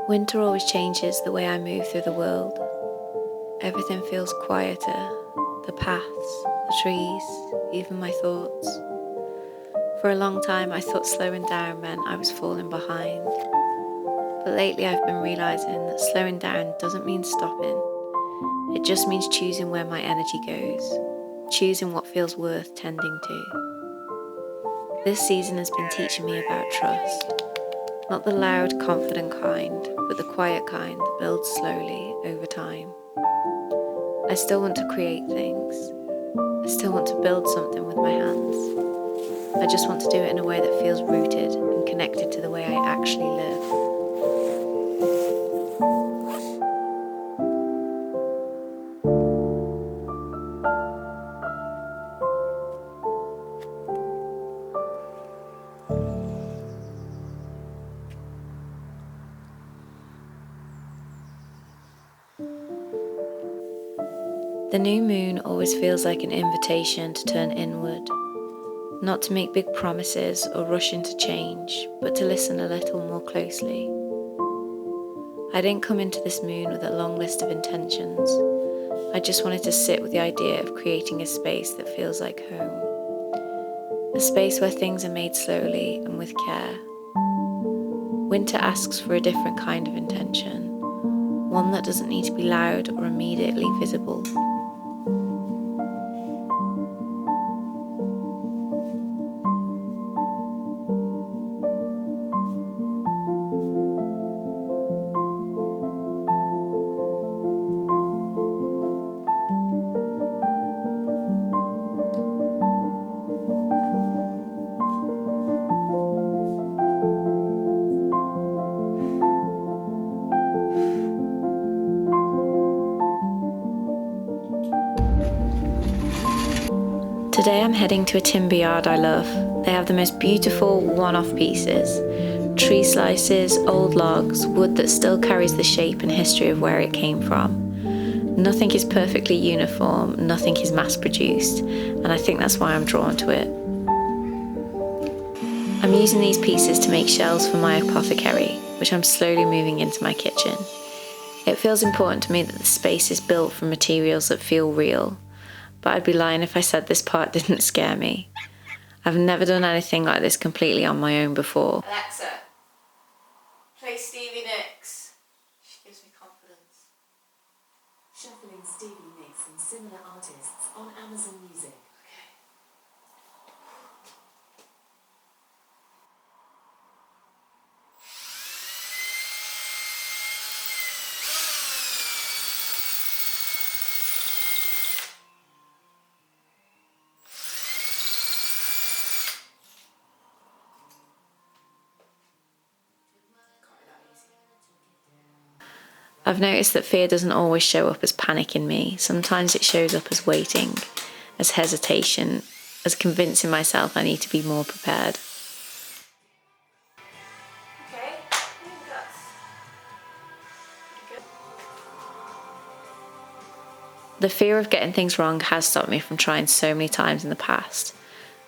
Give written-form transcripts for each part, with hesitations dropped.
Winter always changes the way I move through the world. Everything feels quieter, the paths, the trees, even my thoughts. For a long time I thought slowing down meant I was falling behind. But lately I've been realising that slowing down doesn't mean stopping. It just means choosing where my energy goes, choosing what feels worth tending to. This season has been teaching me about trust. Not the loud, confident kind, but the quiet kind that builds slowly over time. I still want to create things. I still want to build something with my hands. I just want to do it in a way that feels rooted and connected to the way I actually live. The new moon always feels like an invitation to turn inward, not to make big promises or rush into change, but to listen a little more closely. I didn't come into this moon with a long list of intentions. I just wanted to sit with the idea of creating a space that feels like home. A space where things are made slowly and with care. Winter asks for a different kind of intention, one that doesn't need to be loud or immediately visible. Today I'm heading to a timber yard I love. They have the most beautiful one-off pieces. Tree slices, old logs, wood that still carries the shape and history of where it came from. Nothing is perfectly uniform, nothing is mass-produced, and I think that's why I'm drawn to it. I'm using these pieces to make shelves for my apothecary, which I'm slowly moving into my kitchen. It feels important to me that the space is built from materials that feel real. But I'd be lying if I said this part didn't scare me. I've never done anything like this completely on my own before. Alexa, play Stevie Nicks. She gives me confidence. Shuffling Stevie Nicks and similar artists on Amazon Music. I've noticed that fear doesn't always show up as panic in me. Sometimes it shows up as waiting, as hesitation, as convincing myself I need to be more prepared. Okay, I think that's good. The fear of getting things wrong has stopped me from trying so many times in the past.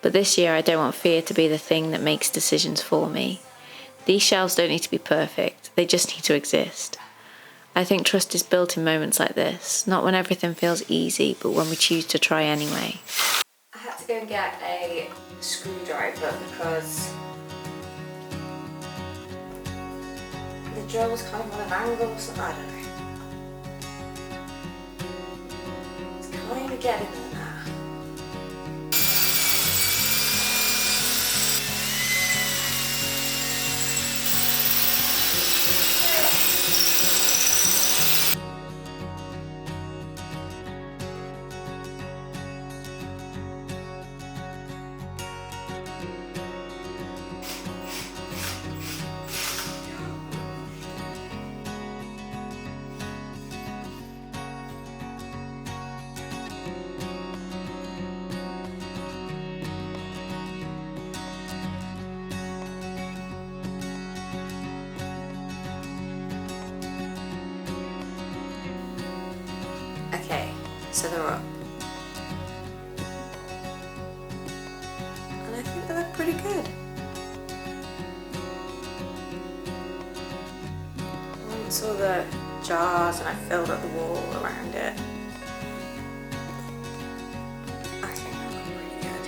But this year I don't want fear to be the thing that makes decisions for me. These shelves don't need to be perfect, they just need to exist. I think trust is built in moments like this, not when everything feels easy, but when we choose to try anyway. I had to go and get a screwdriver because the drill was kind of on an angle, so I don't know. It's kind of getting there now. Okay, so they're up. And I think they look pretty good. It's all the jars, and I filled up the wall around it. I think that looks really good.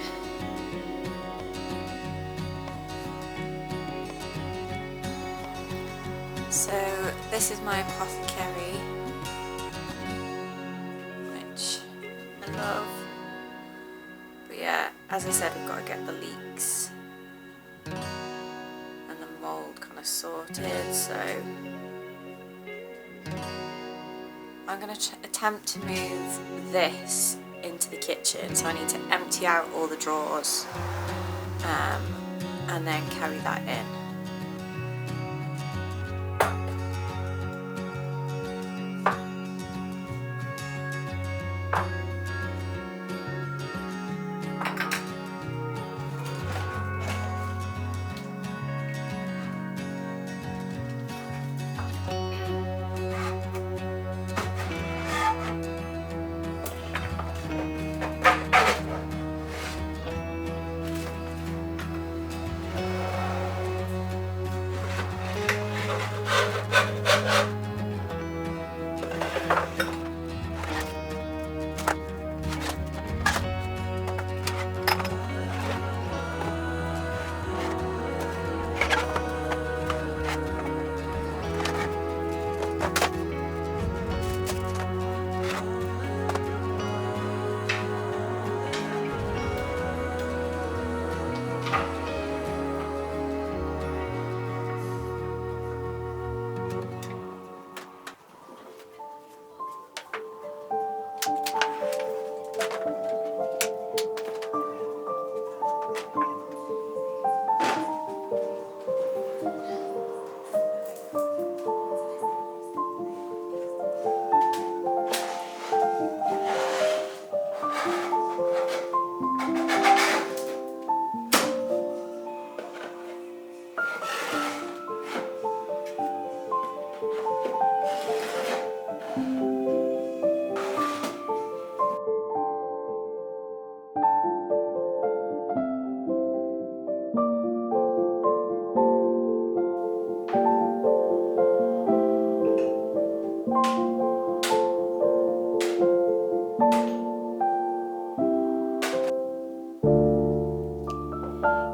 So this is my Apothecary, which I love. But yeah, as I said, we've got to get the leaks and the mould kind of sorted, so I'm going to attempt to move this into the kitchen, so I need to empty out all the drawers and then carry that in.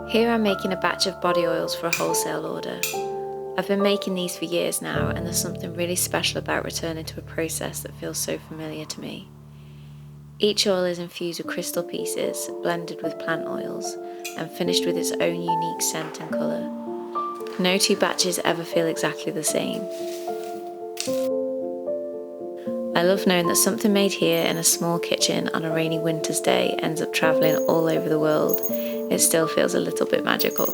Here I'm making a batch of body oils for a wholesale order. I've been making these for years now, and there's something really special about returning to a process that feels so familiar to me. Each oil is infused with crystal pieces, blended with plant oils, and finished with its own unique scent and colour. No two batches ever feel exactly the same. I love knowing that something made here in a small kitchen on a rainy winter's day ends up travelling all over the world. It still feels a little bit magical.